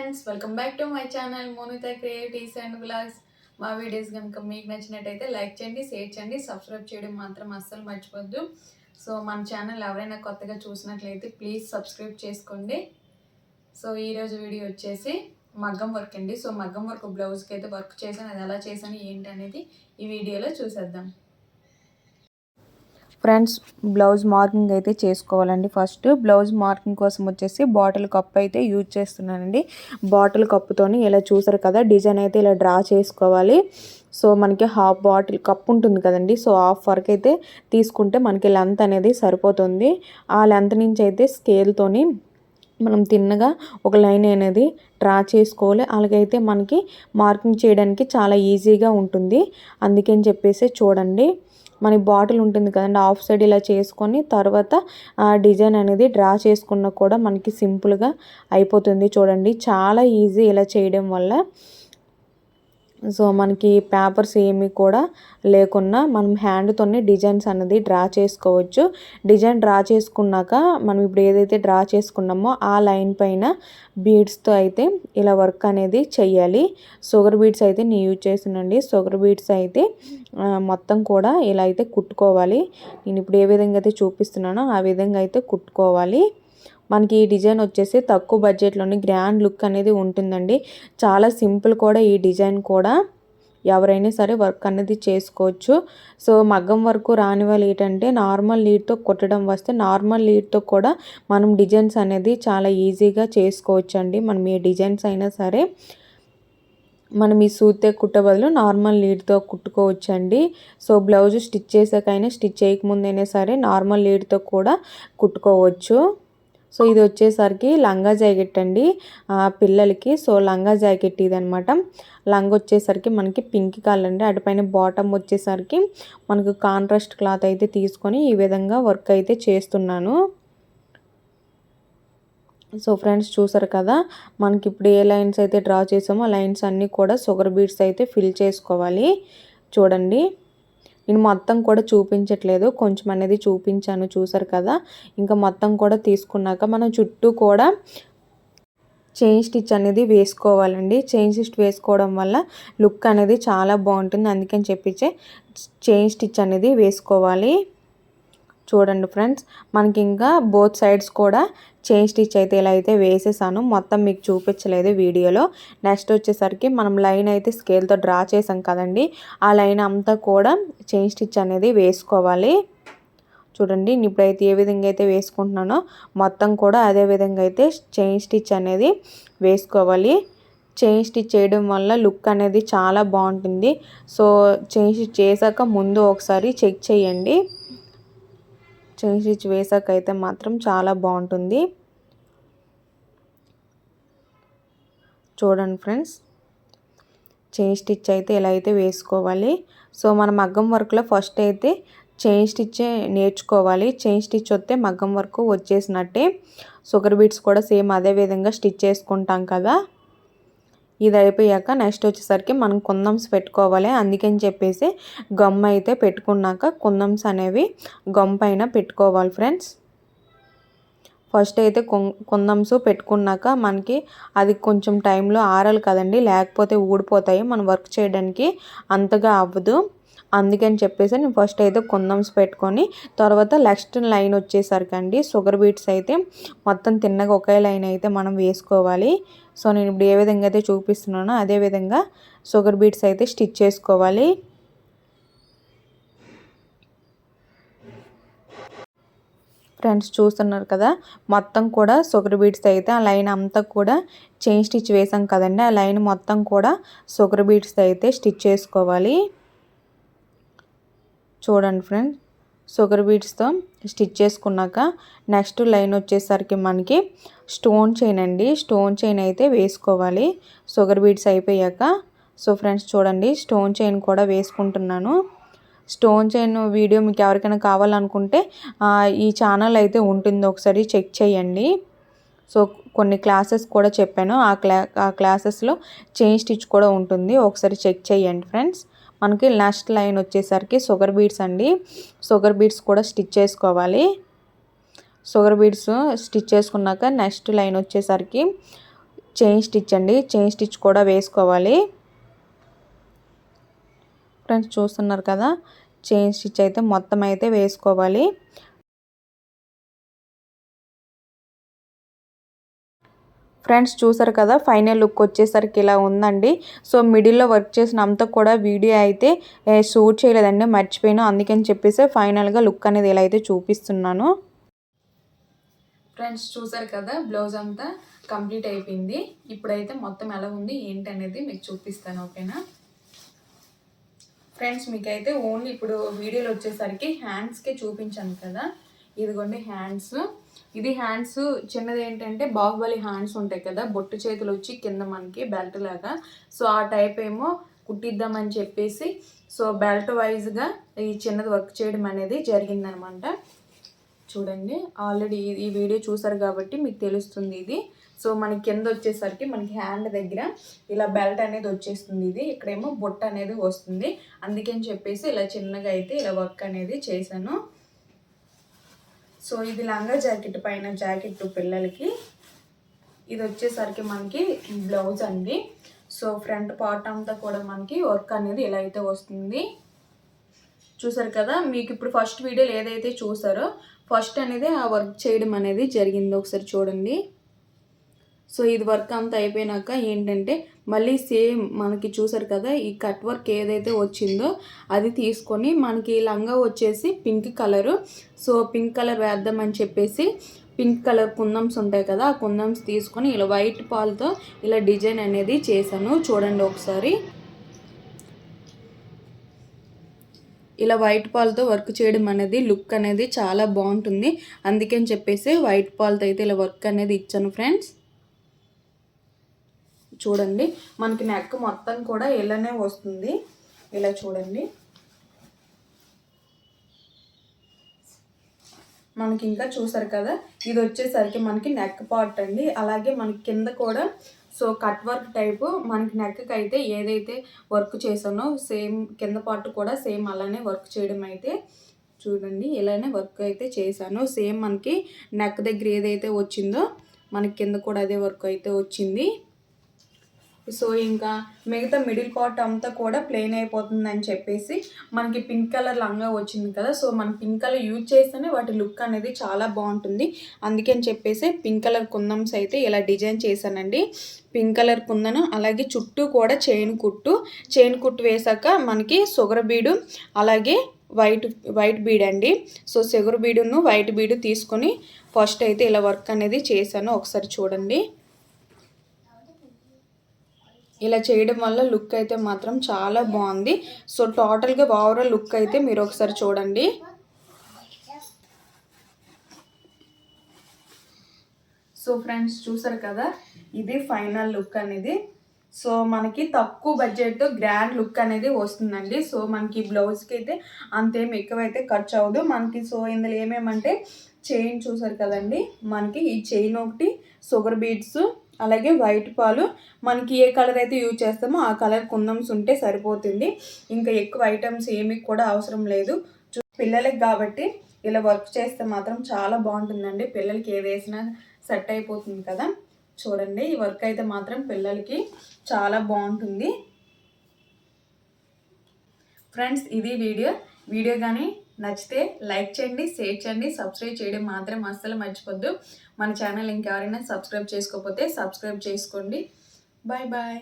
Friends, welcome back to my channel Monitha creatives and vlogs. మా videos కనుక మీకు నచ్చినట్టయితే లైక్ చేయండి, షేర్ చేయండి, సబ్స్క్రైబ్ చేయడం మాత్రం అస్సలు మర్చిపోద్దు. సో మన ఛానల్ ఎవరైనా కొత్తగా చూసినట్లయితే ప్లీజ్ సబ్స్క్రైబ్ చేసుకోండి. సో ఈరోజు వీడియో వచ్చేసి మగ్గం వర్క్ అండి. సో మగ్గం వర్క్ బ్లౌజ్కి అయితే వర్క్ చేశాను, అది ఎలా చేశాను ఏంటి అనేది ఈ వీడియోలో చూసేద్దాం. ఫ్రెండ్స్, బ్లౌజ్ మార్కింగ్ అయితే చేసుకోవాలండి. ఫస్ట్ బ్లౌజ్ మార్కింగ్ కోసం వచ్చేసి బాటిల్ కప్ అయితే యూజ్ చేస్తున్నానండి. బాటిల్ కప్పుతోని ఇలా చూసారు కదా, డిజైన్ అయితే ఇలా డ్రా చేసుకోవాలి. సో మనకి హాఫ్ బాటిల్ కప్ ఉంటుంది కదండి, సో హాఫ్ వరకు అయితే తీసుకుంటే మనకి లెంత్ అనేది సరిపోతుంది. ఆ లెంత్ నుంచి అయితే స్కేల్తోని మనం తిన్నగా ఒక లైన్ అనేది డ్రా చేసుకోవాలి. అలాగైతే మనకి మార్కింగ్ చేయడానికి చాలా ఈజీగా ఉంటుంది. అందుకని చెప్పేసి చూడండి, మన బాటిల్ ఉంటుంది కదండి, హాఫ్ సైడ్ ఇలా చేసుకొని తర్వాత డిజైన్ అనేది డ్రా చేసుకున్న కూడా మనకి సింపుల్గా అయిపోతుంది. చూడండి, చాలా ఈజీ ఇలా చేయడం వల్ల. సో మనకి పేపర్స్ ఏమి కూడా లేకున్నా మనం హ్యాండ్తోనే డిజైన్స్ అనేది డ్రా చేసుకోవచ్చు. డిజైన్ డ్రా చేసుకున్నాక మనం ఇప్పుడు ఏదైతే డ్రా చేసుకున్నామో ఆ లైన్ పైన బీడ్స్తో అయితే ఇలా వర్క్ అనేది చెయ్యాలి. షుగర్ బీడ్స్ అయితే నేను యూజ్ చేస్తున్నానండి. షుగర్ బీడ్స్ అయితే మొత్తం కూడా ఇలా అయితే కుట్టుకోవాలి. నేను ఇప్పుడు ఏ విధంగా అయితే చూపిస్తున్నానో ఆ విధంగా అయితే కుట్టుకోవాలి. మనకి ఈ డిజైన్ వచ్చేసి తక్కువ బడ్జెట్లోని గ్రాండ్ లుక్ అనేది ఉంటుందండి. చాలా సింపుల్ కూడా ఈ డిజైన్ కూడా, ఎవరైనా సరే వర్క్ అనేది చేసుకోవచ్చు. సో మగ్గం వర్క్ రాని వాళ్ళు ఏంటంటే నార్మల్ లీడ్తో కుట్టడం వస్తే నార్మల్ లీడ్తో కూడా మనం డిజైన్స్ అనేది చాలా ఈజీగా చేసుకోవచ్చు అండి. మనం ఏ డిజైన్స్ అయినా సరే మనం ఈ సూతే కుట్టే బదులు నార్మల్ లీడ్తో కుట్టుకోవచ్చండి. సో బ్లౌజ్ స్టిచ్ చేసాకైనా స్టిచ్ చేయకముందైనా సరే నార్మల్ లీడ్తో కూడా కుట్టుకోవచ్చు. సో ఇది వచ్చేసరికి లంగా జాకెట్ అండి పిల్లలకి. సో లంగా జాకెట్ ఇది అనమాట. లంగా వచ్చేసరికి మనకి పింక్ కలర్ అండి. అటుపైన బాటమ్ వచ్చేసరికి మనకు కాంట్రాస్ట్ క్లాత్ అయితే తీసుకొని ఈ విధంగా వర్క్ అయితే చేస్తున్నాను. సో ఫ్రెండ్స్, చూసారు కదా, మనకి ఇప్పుడు ఏ లైన్స్ అయితే డ్రా చేసామో ఆ లైన్స్ అన్నీ కూడా షుగర్ బీడ్స్ అయితే ఫిల్ చేసుకోవాలి. చూడండి, నేను మొత్తం కూడా చూపించట్లేదు, కొంచెం అనేది చూపించాను, చూసారు కదా. ఇంకా మొత్తం కూడా తీసుకున్నాక మనం చుట్టూ కూడా చైన్ స్టిచ్ అనేది వేసుకోవాలండి. చైన్ స్టిచ్ వేసుకోవడం వల్ల లుక్ అనేది చాలా బాగుంటుంది. అందుకని చెప్పించే చైన్ స్టిచ్ అనేది వేసుకోవాలి. చూడండి ఫ్రెండ్స్, మనకి ఇంకా బోత్ సైడ్స్ కూడా చైన్ స్టిచ్ అయితే ఇలా అయితే వేసేసాను. మొత్తం మీకు చూపించలేదు వీడియోలో. నెక్స్ట్ వచ్చేసరికి మనం లైన్ అయితే స్కేల్తో డ్రా చేసాం కదండి, ఆ లైన్ అంతా కూడా చైన్ స్టిచ్ అనేది వేసుకోవాలి. చూడండి, ఇప్పుడైతే ఏ విధంగా అయితే వేసుకుంటున్నానో మొత్తం కూడా అదే విధంగా అయితే చైన్ స్టిచ్ అనేది వేసుకోవాలి. చైన్ స్టిచ్ చేయడం వల్ల లుక్ అనేది చాలా బాగుంటుంది. సో చైన్ స్టిచ్ చేశాక ముందు ఒకసారి చెక్ చేయండి. చైన్ స్టిచ్ వేసాక అయితే మాత్రం చాలా బాగుంటుంది. చూడండి ఫ్రెండ్స్, చైన్ స్టిచ్ అయితే ఇలా అయితే వేసుకోవాలి. సో మన మగ్గం వర్క్లో ఫస్ట్ అయితే చైన్ స్టిచ్ నేర్చుకోవాలి. చైన్ స్టిచ్ వస్తే మగ్గం వర్క్ వచ్చేసినట్టే. షుగర్ బీడ్స్ కూడా సేమ్ అదే విధంగా స్టిచ్ చేసుకుంటాం కదా. ఇది అయిపోయాక నెక్స్ట్ వచ్చేసరికి మనం కుందమ్స్ పెట్టుకోవాలి. అందుకని చెప్పేసి గమ్ అయితే పెట్టుకున్నాక కుందమ్స్ అనేవి గమ్ పైన పెట్టుకోవాలి ఫ్రెండ్స్. ఫస్ట్ అయితే కుందమ్స్ పెట్టుకున్నాక మనకి అది కొంచెం టైంలో ఆరాలి కదండి, లేకపోతే ఊడిపోతాయి, మనం వర్క్ చేయడానికి అంతగా అవ్వదు. అందుకని చెప్పేసి నేను ఫస్ట్ అయితే కుందమ్స్ పెట్టుకొని తర్వాత నెక్స్ట్ లైన్ వచ్చేసరికి అండి షుగర్ బీట్స్ అయితే మొత్తం తిన్నగా ఒకే లైన్ అయితే మనం వేసుకోవాలి. సో నేను ఇప్పుడు ఏ విధంగా అయితే చూపిస్తున్నానో అదే విధంగా షుగర్ బీట్స్ అయితే స్టిచ్ చేసుకోవాలి. ఫ్రెండ్స్, చూస్తున్నారు కదా, మొత్తం కూడా షుగర్ బీడ్స్ అయితే ఆ లైన్ అంతా కూడా చైన్ స్టిచ్ వేసాం కదండి, ఆ లైన్ మొత్తం కూడా షుగర్ బీడ్స్ అయితే స్టిచ్ చేసుకోవాలి. చూడండి ఫ్రెండ్స్, షుగర్ బీడ్స్తో స్టిచ్ చేసుకున్నాక నెక్స్ట్ లైన్ వచ్చేసరికి మనకి స్టోన్ చైన్ అండి. స్టోన్ చైన్ అయితే వేసుకోవాలి షుగర్ బీడ్స్ అయిపోయాక. సో ఫ్రెండ్స్ చూడండి, స్టోన్ చైన్ కూడా వేసుకుంటున్నాను. స్టోన్ చైన్ వీడియో మీకు ఎవరికైనా కావాలనుకుంటే ఈ ఛానల్ అయితే ఉంటుంది, ఒకసారి చెక్ చేయండి. సో కొన్ని క్లాసెస్ కూడా చెప్పాను, ఆ క్లాసెస్లో చైన్ స్టిచ్ కూడా ఉంటుంది, ఒకసారి చెక్ చేయండి ఫ్రెండ్స్. మనకి లాస్ట్ లైన్ వచ్చేసరికి షుగర్ బీడ్స్ అండి. షుగర్ బీడ్స్ కూడా స్టిచ్ చేసుకోవాలి. షుగర్ బీడ్స్ స్టిచ్ చేసుకున్నాక నెక్స్ట్ లైన్ వచ్చేసరికి చైన్ స్టిచ్ అండి, చైన్ స్టిచ్ కూడా వేసుకోవాలి. ఫ్రెండ్స్ చూస్తున్నారు కదా, చైన్ స్టిచ్ అయితే మొత్తం అయితే వేసుకోవాలి. ఫ్రెండ్స్ చూసారు కదా, ఫైనల్ లుక్ వచ్చేసరికి ఇలా ఉందండి. సో మిడిల్లో వర్క్ చేసిన అంతా కూడా వీడియో అయితే షూట్ చేయలేదండి, మర్చిపోయాను. అందుకని చెప్పేసి ఫైనల్గా లుక్ అనేది ఇలా అయితే చూపిస్తున్నాను. ఫ్రెండ్స్ చూసారు కదా, బ్లౌజ్ అంతా కంప్లీట్ అయిపోయింది. ఇప్పుడైతే మొత్తం ఎలా ఉంది ఏంటి అనేది మీకు చూపిస్తాను, ఓకేనా. ఫ్రెండ్స్ మీకైతే ఓన్లీ ఇప్పుడు వీడియోలో వచ్చేసరికి హ్యాండ్స్కే చూపించాను కదా, ఇదిగోండి హ్యాండ్స్. ఇది హ్యాండ్స్ చిన్నది ఏంటంటే బాహుబలి హ్యాండ్స్ ఉంటాయి కదా, బొట్టు చేతులు వచ్చి కింద మనకి బెల్ట్ లాగా. సో ఆ టైప్ ఏమో కుట్టిద్దామని చెప్పేసి సో బెల్ట్ వైజ్గా ఈ చిన్నది వర్క్ చేయడం అనేది జరిగిందనమాట. చూడండి, ఆల్రెడీ ఈ వీడియో చూసారు కాబట్టి మీకు తెలుస్తుంది ఇది. సో మనకి కింద వచ్చేసరికి మనకి హ్యాండ్ దగ్గర ఇలా బెల్ట్ అనేది వచ్చేస్తుంది. ఇది ఇక్కడేమో బొట్టు అనేది వస్తుంది. అందుకని చెప్పేసి ఇలా చిన్నగా అయితే ఇలా వర్క్ అనేది చేశాను. సో ఇది లంగా జాకెట్ పైన జాకెట్ పిల్లలకి. ఇది వచ్చేసరికి మనకి బ్లౌజ్ అండి. సో ఫ్రంట్ పార్ట్ అంతా కూడా మనకి వర్క్ అనేది ఇలా అయితే వస్తుంది. చూసారు కదా, మీకు ఇప్పుడు ఫస్ట్ వీడియోలో ఏదైతే చూసారో ఫస్ట్ అనేది ఆ వర్క్ చేయడం అనేది జరిగింది, ఒకసారి చూడండి. సో ఇది వర్క్ అంతా అయిపోయినాక ఏంటంటే మళ్ళీ సేమ్ మనకి చూసారు కదా, ఈ కట్ వర్క్ ఏదైతే వచ్చిందో అది తీసుకొని మనకి లంగా వచ్చేసి pink colour. So pink colour వేద్దామని చెప్పేసి పింక్ కలర్ కుందమ్స్ ఉంటాయి కదా, ఆ కుందమ్స్ తీసుకొని ఇలా వైట్ పాల్తో ఇలా డిజైన్ అనేది చేశాను. చూడండి ఒకసారి, ఇలా వైట్ పాల్తో వర్క్ చేయడం అనేది లుక్ అనేది చాలా బాగుంటుంది. అందుకని చెప్పేసి వైట్ పాల్తో అయితే ఇలా వర్క్ అనేది ఇచ్చాను ఫ్రెండ్స్. చూడండి, మనకి నెక్ మొత్తం కూడా ఇలానే వస్తుంది. ఇలా చూడండి, మనకి ఇంకా చూసారు కదా, ఇది వచ్చేసరికి మనకి నెక్ పార్ట్ అండి. అలాగే మనకి కింద కూడా సో కట్ వర్క్ టైపు మనకి నెక్కి అయితే ఏదైతే వర్క్ చేసానో సేమ్ కింద పార్ట్ కూడా సేమ్ అలానే వర్క్ చేయడం అయితే చూడండి, ఇలానే వర్క్ అయితే చేశాను. సేమ్ మనకి నెక్ దగ్గర ఏదైతే వచ్చిందో మనకి కింద కూడా అదే వర్క్ అయితే వచ్చింది. సో ఇంకా మిగతా మిడిల్ పార్ట్ అంతా కూడా ప్లెయిన్ అయిపోతుందని చెప్పేసి మనకి పింక్ కలర్ లంగా వచ్చింది కదా, సో మన పింక్ కలర్ యూజ్ చేస్తేనే వాటి లుక్ అనేది చాలా బాగుంటుంది. అందుకని చెప్పేసి పింక్ కలర్ కుందన్స్ అయితే ఇలా డిజైన్ చేశానండి. పింక్ కలర్ కుందను, అలాగే చుట్టూ కూడా చైన్ కుట్టు వేసాక మనకి షుగర్ బీడు అలాగే వైట్ బీడ్ అండి. సో షుగర్ బీడును వైట్ బీడు తీసుకొని ఫస్ట్ అయితే ఇలా వర్క్ అనేది చేశాను. ఒకసారి చూడండి, ఇలా చేయడం వల్ల లుక్ అయితే మాత్రం చాలా బాగుంది. సో టోటల్గా ఓవరాల్ లుక్ అయితే మీరు ఒకసారి చూడండి. సో ఫ్రెండ్స్ చూసారు కదా, ఇది ఫైనల్ లుక్ అనేది. సో మనకి తక్కువ బడ్జెట్తో గ్రాండ్ లుక్ అనేది వస్తుందండి. సో మనకి బ్లౌజ్కి అయితే అంతేం ఎక్కువైతే ఖర్చు అవ్వదు మనకి. సో ఇందులో ఏమేమంటే చైన్ చూసారు కదండి, మనకి ఈ చైన్ ఒకటి, షుగర్ బీడ్స్, అలాగే వైట్ పాలు, మనకి ఏ కలర్ అయితే యూజ్ చేస్తామో ఆ కలర్ కుందమ్స్ ఉంటే సరిపోతుంది. ఇంకా ఎక్కువ ఐటమ్స్ ఏమి కూడా అవసరం లేదు. పిల్లలకి కాబట్టి ఇలా వర్క్ చేస్తే మాత్రం చాలా బాగుంటుందండి. పిల్లలకి ఏ వేసినా సెట్ అయిపోతుంది కదా. చూడండి, ఈ వర్క్ అయితే మాత్రం పిల్లలకి చాలా బాగుంటుంది. ఫ్రెండ్స్ ఇది వీడియో కానీ నచ్చితే లైక్ చేయండి, షేర్ చేయండి, సబ్స్క్రైబ్ చేయడం మాత్రం అస్సలు మర్చిపోద్దు. మన ఛానల్ ఇంకెవరైనా సబ్స్క్రైబ్ చేసుకోకపోతే సబ్స్క్రైబ్ చేసుకోండి. Bye bye.